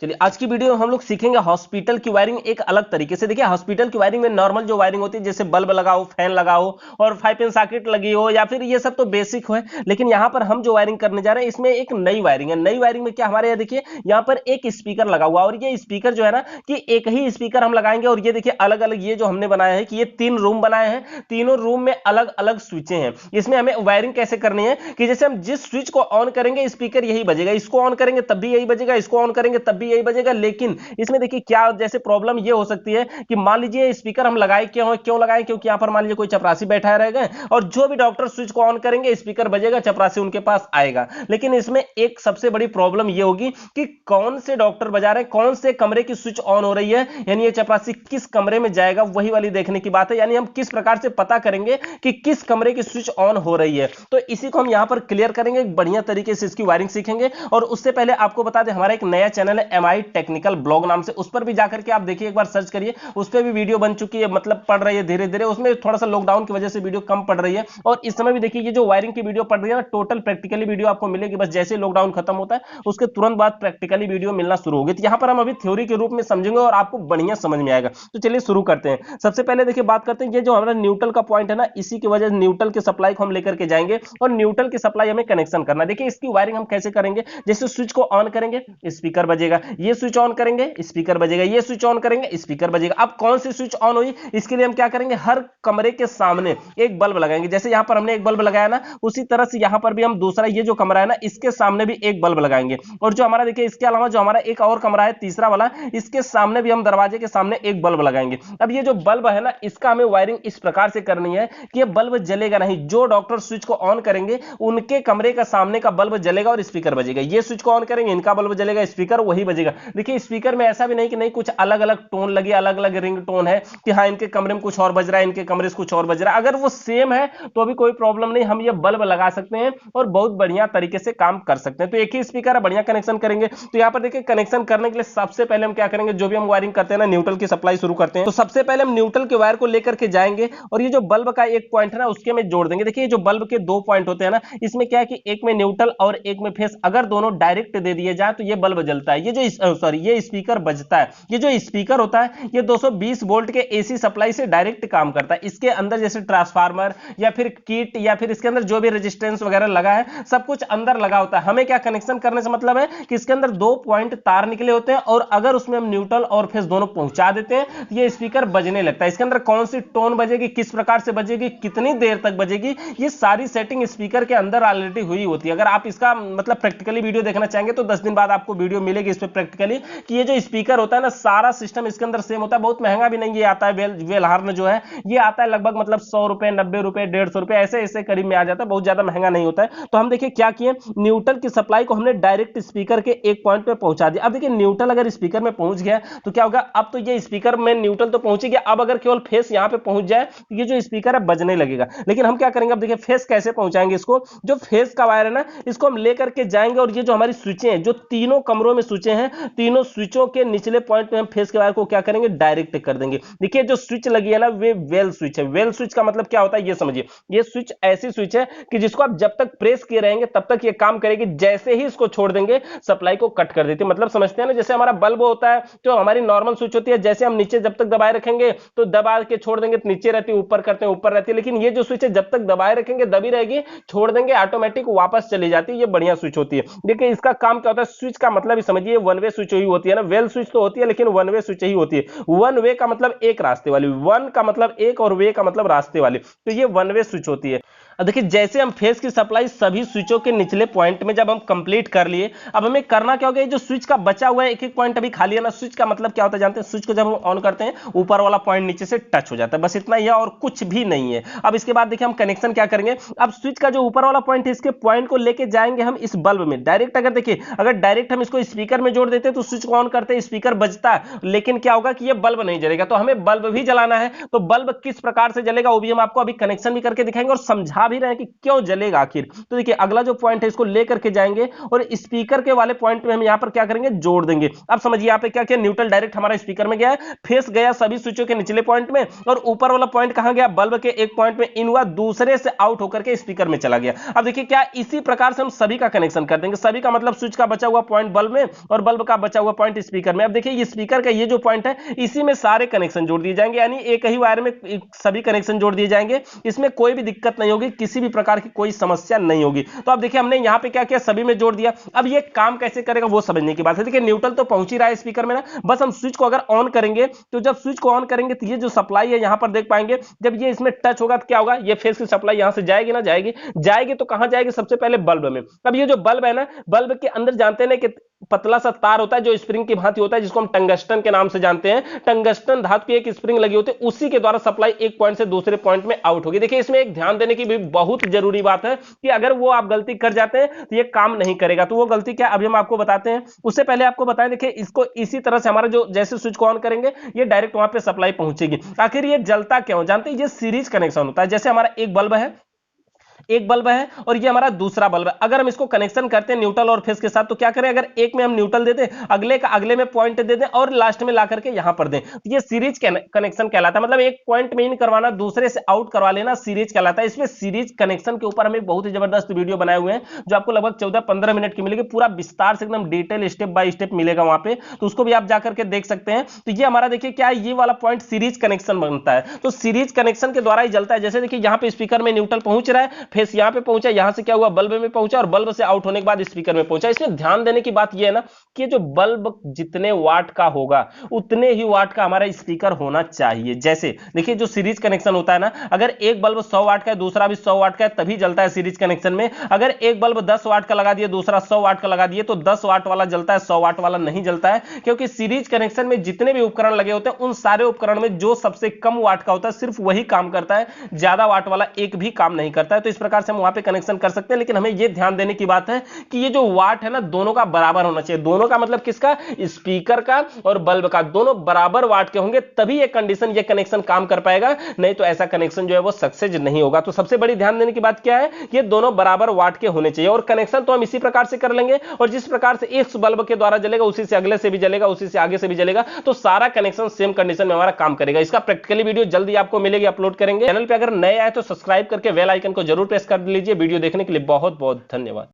चलिए आज की वीडियो में हम लोग सीखेंगे हॉस्पिटल की वायरिंग एक अलग तरीके से। देखिए हॉस्पिटल की वायरिंग में नॉर्मल जो वायरिंग होती है जैसे बल्ब लगाओ, फैन लगाओ और 5 पिन सॉकेट लगी हो या फिर ये सब तो बेसिक है। लेकिन यहाँ पर हम जो वायरिंग करने जा रहे हैं इसमें एक नई वायरिंग है। नई वायरिंग में क्या हमारे यहाँ देखिए यहाँ पर एक स्पीकर लगा हुआ और ये स्पीकर जो है ना कि एक ही स्पीकर हम लगाएंगे और ये देखिए अलग अलग ये जो हमने बनाया है कि ये 3 रूम बनाए हैं, तीनों रूम में अलग अलग स्विचें हैं। इसमें हमें वायरिंग कैसे करनी है कि जैसे हम जिस स्विच को ऑन करेंगे स्पीकर यही बजेगा, इसको ऑन करेंगे तब भी यही बजेगा, इसको ऑन करेंगे तब भी यही बजेगा। लेकिन इसमें देखिए क्या जैसे प्रॉब्लम ये हो सकती है कि मान लीजिए स्पीकर हम लगाए क्यों लगाए, क्योंकि यहां पर मान लीजिए कोई चपरासी बैठा रहेगा और जो भी डॉक्टर स्विच को ऑन करेंगे स्पीकर बजेगा, चपरासी उनके पास आएगा। लेकिन इसमें एक सबसे बड़ी प्रॉब्लम ये होगी कि कौन से डॉक्टर बजा रहे हैं, कौन से कमरे की स्विच ऑन हो रही है, यानी ये चपरासी किस कमरे में जाएगा वही वाली देखने की बात है। यानी हम किस प्रकार से पता करेंगे कि किस कमरे की स्विच ऑन हो रही है, तो इसी को हम यहां पर क्लियर करेंगे, बढ़िया तरीके से इसकी वायरिंग सीखेंगे। और उससे पहले आपको बता दें हमारा एक नया चैनल है MI टेक्निकल ब्लॉग नाम से, उस पर भी जाकर के आप देखिए, एक बार सर्च करिए, उस पर भी वीडियो बन चुकी है, मतलब पड़ रही है धीरे धीरे। उसमें थोड़ा सा लॉकडाउन की वजह से वीडियो कम पड़ रही है और इस समय भी देखिए ये जो वायरिंग की वीडियो पड़ रही है ना टोटल प्रैक्टिकली वीडियो आपको मिलेगी। बस जैसे लॉकडाउन खत्म होता है उसके तुरंत बाद प्रैक्टिकली वीडियो मिलना शुरू होगी। तो यहां पर हम अभी थ्योरी के रूप में समझेंगे और आपको बढ़िया समझ में आएगा। तो चलिए शुरू करते हैं। सबसे पहले देखिए बात करते हैं ये जो हमारा न्यूट्रल का पॉइंट है ना, इसी की वजह से न्यूट्रल के सप्लाई को हम लेकर के जाएंगे और न्यूट्रल की सप्लाई हमें कनेक्शन करना। देखिए इसकी वायरिंग हम कैसे करेंगे, जैसे स्विच को ऑन करेंगे स्पीकर बजेगा, ये स्विच ऑन करेंगे स्पीकर बजेगा, ये स्विच ऑन करेंगे स्पीकर बजेगा। अब कौन सी स्विच ऑन हुई इसके लिए हम क्या करेंगे, हर कमरे के सामने एक बल्ब लगाएंगे। जैसे यहां पर हमने एक बल्ब लगाया ना, उसी तरह से यहां पर भी हम दूसरा ये जो कमरा है ना इसके सामने भी एक बल्ब लगाएंगे। और जो हमारा देखिए इसके अलावा जो हमारा एक और कमरा है तीसरा वाला, इसके सामने भी हम दरवाजे के सामने एक बल्ब लगाएंगे। अब ये जो बल्ब है ना इसका हमें वायरिंग इस प्रकार से करनी है कि ये बल्ब जलेगा नहीं, जो डॉक्टर स्विच को ऑन करेंगे उनके कमरे का सामने का बल्ब जलेगा और स्पीकर बजेगा। ये स्विच को ऑन करेंगे इनका बल्ब जलेगा, स्पीकर वही बजेगा। देखिए स्पीकर में ऐसा भी नहीं कि नहीं कुछ अलग अलग टोन लगी, अलग अलग रिंग टोन है कि हाँ इनके कमरे में कुछ और बज रहा है, इनके कमरे से कुछ और बज रहा है। अगर वो सेम है तो अभी कोई प्रॉब्लम नहीं, हम ये बल्ब लगा सकते हैं और बहुत बढ़िया तरीके से काम कर सकते हैं। तो एक ही स्पीकर है, बढ़िया कनेक्शन करेंगे। तो यहां पर देखिए कनेक्शन करने के लिए सबसे पहले हम क्या करेंगे, जो भी हम वायरिंग करते हैं ना न्यूट्रल की सप्लाई शुरू करते हैं, तो सबसे पहले हम न्यूट्रल के वायर को लेकर के जाएंगे और ये जो बल्ब का एक पॉइंट है ना उसके में जोड़ देंगे। देखिए जो बल्ब के 2 पॉइंट होते हैं ना, इसमें क्या है कि एक में न्यूट्रल और एक में फेस, अगर दोनों डायरेक्ट दे दिए जाए तो ये बल्ब जलता है, ये जो सॉरी ये स्पीकर बजता है। ये जो स्पीकर होता है ये 220 वोल्ट के AC सप्लाई से डायरेक्ट काम करता है। इसके अंदर जैसे ट्रांसफार्मर या फिर किट या फिर इसके अंदर जो भी रेजिस्टेंस वगैरह लगा है सब कुछ अंदर लगा होता है। हमें क्या कनेक्शन करने से मतलब है कि इसके अंदर 2 पॉइंट तार निकले होते हैं और अगर उसमें हम न्यूट्रल और फेस दोनों पहुंचा देते हैं तो ये स्पीकर बजने लगता है। इसके अंदर कौन सी टोन बजेगी, किस प्रकार से बजेगी, कितनी देर तक बजेगी, ये सारी सेटिंग स्पीकर के अंदर ऑलरेडी हुई होती है। अगर आप इसका मतलब प्रैक्टिकली वीडियो देखना चाहेंगे तो 10 दिन बाद आपको वीडियो मिलेगी इस पे प्रैक्टिकली कि ये जो स्पीकर होता है ना सारा सिस्टम इसके अंदर सेम होता है। बहुत महंगा भी नहीं ये आता है, वेलहार्न जो है ये आता है लगभग मतलब 100 रुपए, 90 रुपए, 150 रुपए ऐसे ऐसे करीब में आ जाता है, बहुत ज्यादा महंगा नहीं होता है। तो हम देखिए क्या किए, न्यूट्रल की सप्लाई को हमने डायरेक्ट स्पीकर के एक पॉइंट पे पहुंचा दिया। अब देखिए न्यूट्रल अगर स्पीकर में पहुंच गया तो क्या होगा, अब तो ये स्पीकर में न्यूट्रल तो पहुंच गया, अब अगर केवल फेस यहां पे पहुंच जाए तो ये जो स्पीकर है बजने लगेगा। लेकिन हम क्या करेंगे, अब देखिए फेस कैसे पहुंचाएंगे इसको, जो फेस का वायर है ना इसको हम लेकर के जाएंगे और ये जो हमारी स्विचें हैं जो तीनों कमरों में स्विचें हैं, तीनों स्विचों के निचले पॉइंट में हम फेस के वायर को क्या करेंगे डायरेक्ट कर देंगे। देखिए जो स्विच लगी है ना वे वेल स्विच है। वेल स्विच का मतलब क्या होता है ये समझिए, ये स्विच ऐसी स्विच है कि जिसको आप जब तक प्रेस किए रहेंगे तब तक ये काम करेगी, जैसे ही इसको छोड़ देंगे सप्लाई को कट कर देती है। मतलब समझते हैं ना, जैसे हमारा बल्ब होता है तो हमारी नॉर्मल स्विच होती है, जैसे हम नीचे जब तक दबाए रखेंगे तो दबा के छोड़ देंगे तो नीचे रहती है, ऊपर करते हैं ऊपर रहती है। लेकिन ये जो स्विच है जब तक दबाए रखेंगे दबी रहेगी, छोड़ देंगे ऑटोमेटिक वापस चली जाती है। ये बढ़िया स्विच होती है। देखिए इसका काम क्या होता है, स्विच का मतलब ही समझिए वन वे स्विच ही होती है ना, वेल स्विच तो होती है लेकिन वन वे स्विच ही होती है। वन वे का मतलब एक रास्ते वाली, वन का मतलब एक और वे का मतलब रास्ते वाली, तो ये वन वे स्विच होती है। अब देखिए जैसे हम फेस की सप्लाई सभी स्विचों के निचले पॉइंट में जब हम कंप्लीट कर लिए, अब हमें करना क्या होगा, ये जो स्विच का बचा हुआ है एक एक पॉइंट अभी खाली है ना, स्विच का मतलब क्या होता है जानते हैं, स्विच को जब हम ऑन करते हैं ऊपर वाला पॉइंट नीचे से टच हो जाता है, बस इतना ही है और कुछ भी नहीं है। अब इसके बाद देखिए हम कनेक्शन क्या करेंगे, अब स्विच का जो ऊपर वाला पॉइंट है इसके पॉइंट को लेके जाएंगे हम इस बल्ब में डायरेक्ट। अगर देखिए अगर डायरेक्ट हम इसको स्पीकर में जोड़ देते तो स्विच को ऑन करते स्पीकर बजता है, लेकिन क्या होगा कि ये बल्ब नहीं जलेगा। तो हमें बल्ब भी जलाना है, तो बल्ब किस प्रकार से जलेगा वो भी हम आपको अभी कनेक्शन भी करके दिखाएंगे और समझा समझा भी रहे हैं कि क्यों जलेगा आखिर। तो देखिए अगला जो पॉइंट है इसको लेकर के जाएंगे और स्पीकर के वाले पॉइंट में हम यहां पर क्या करेंगे, जोड़ देंगे। अब समझिए यहां पे क्या किया, न्यूट्रल डायरेक्ट हमारा स्पीकर में गया है, फेस गया सभी स्विचों के निचले पॉइंट में, और ऊपर वाला पॉइंट कहां गया, बल्ब के एक पॉइंट में इन हुआ, दूसरे से आउट होकर के स्पीकर में चला गया। अब देखिए क्या इसी प्रकार से हम सभी का कनेक्शन कर देंगे, सभी का मतलब स्विच का बचा हुआ पॉइंट बल्ब में और बल्ब का बचा हुआ पॉइंट स्पीकर में। अब देखिए ये स्पीकर का ये जो पॉइंट है इसी में सारे कनेक्शन जोड़ दिए जाएंगे, यानी एक ही वायर में सभी कनेक्शन जोड़ दिए जाएंगे, इसमें कोई भी दिक्कत नहीं होगी, किसी भी प्रकार की कोई समस्या नहीं होगी। तो अब देखिए हमने यहां पे क्या किया, सभी में जोड़ दिया। अब ये काम कैसे करेगा वो समझने की बात है। देखिए न्यूट्रल तो पहुंच ही रहा है स्पीकर में ना, बस हम स्विच को अगर ऑन करेंगे तो जब स्विच को ऑन करेंगे तो ये जो सप्लाई है यहां पर देख पाएंगे, जब ये इसमें टच होगा तो क्या होगा, ये फेस की सप्लाई यहां से जाएगी ना, जाएगी तो कहां जाएगी, सबसे पहले बल्ब में। अब ये जो बल्ब है ना, बल्ब के अंदर जानते हैं कि पतला सा तार होता है जो स्प्रिंग की भांति होता है, जिसको हम टंगस्टन के नाम से जानते हैं। टंगस्टन धातु की एक स्प्रिंग लगी होती है, उसी के द्वारा सप्लाई एक पॉइंट से दूसरे पॉइंट में आउट होगी। देखिए इसमें एक ध्यान देने की भी बहुत जरूरी बात है कि अगर वो आप गलती कर जाते हैं तो ये काम नहीं करेगा। तो वो गलती क्या अभी हम आपको बताते हैं, उससे पहले आपको बताएं। देखिए इसको इसी तरह से हमारा जो जैसे स्विच को ऑन करेंगे ये डायरेक्ट वहां पे सप्लाई पहुंचेगी। आखिर ये जलता क्यों, जानते हैं, ये सीरीज कनेक्शन होता है। जैसे हमारा एक बल्ब है और ये हमारा दूसरा बल्ब है, अगर हम इसको कनेक्शन करते हैं न्यूट्रल और फेस के साथ तो क्या करें, अगर एक में हम न्यूट्रल दे दें, अगले का अगले में पॉइंट दे दें और लास्ट में ला करके यहां पर दें, तो ये सीरीज कनेक्शन कहलाता है। मतलब एक पॉइंट में इन करवाना, दूसरे से आउट करवा लेना, सीरीज कहलाता है। इसमें सीरीज कनेक्शन के ऊपर हम एक बहुत ही जबरदस्त वीडियो बनाए हुए हैं जो आपको लगभग 14-15 मिनट की मिलेगी, पूरा विस्तार से एकदम डिटेल स्टेप बाय स्टेप मिलेगा वहां पे, तो उसको भी आप जाकर के देख सकते हैं। तो ये हमारा देखिए क्या है, ये वाला पॉइंट सीरीज कनेक्शन बनता है, तो सीरीज कनेक्शन के द्वारा ही जलता है। जैसे देखिए यहां पे स्पीकर में न्यूट्रल पहुंच रहा है, फेस यहां पे पहुंचा, यहां से क्या हुआ, बल्ब में पहुंचा और बल्ब से आउट होने के बाद स्पीकर में पहुंचा। इसमें ध्यान देने की बात यह है ना कि जो बल्ब जितने वाट का होगा उतने ही वाट का हमारा स्पीकर होना चाहिए। जैसे देखिए जो सीरीज कनेक्शन होता है ना, अगर एक बल्ब 100 वाट का है, दूसरा भी 100 वाट का है, तभी जलता है सीरीज कनेक्शन में। अगर एक बल्ब 10 वाट का लगा दिए, दूसरा 100 वाट का लगा दिए, तो 10 वाट वाला जलता है, 100 वाट वाला नहीं जलता है, क्योंकि सीरीज कनेक्शन में जितने भी उपकरण लगे होते हैं उन सारे उपकरण में जो सबसे कम वाट का होता है सिर्फ वही काम करता है, ज्यादा वाट वाला एक भी काम नहीं करता है। तो इस प्रकार से हम वहां पे कनेक्शन कर सकते हैं, लेकिन हमें यह ध्यान देने की बात है कि ये जो वाट है ना दोनों का बराबर होना चाहिए। दोनों का मतलब किसका, स्पीकर का और बल्ब का, दोनों बराबर वाट के होंगे तभी ये कंडीशन, ये कनेक्शन काम कर पाएगा, नहीं तो ऐसा कनेक्शन जो है वो सक्सेस नहीं होगा। तो सबसे बड़ी ध्यान देने की बात क्या है, ये दोनों बराबर वाट के होने चाहिए। और कनेक्शन तो हम इसी प्रकार से कर लेंगे, और जिस प्रकार से इस बल्ब के द्वारा जलेगा उसी से अगले से भी जलेगा, उसी से आगे से भी जलेगा, तो सारा कनेक्शन सेम कंडीशन में हमारा काम करेगा। इसका प्रैक्टिकली वीडियो जल्दी आपको मिलेगी, अपलोड करेंगे। चैनल पे अगर नए आए तो सब्सक्राइब करके बेल आइकन को जरूर प्रेस कर लीजिए। वीडियो देखने के लिए बहुत बहुत धन्यवाद।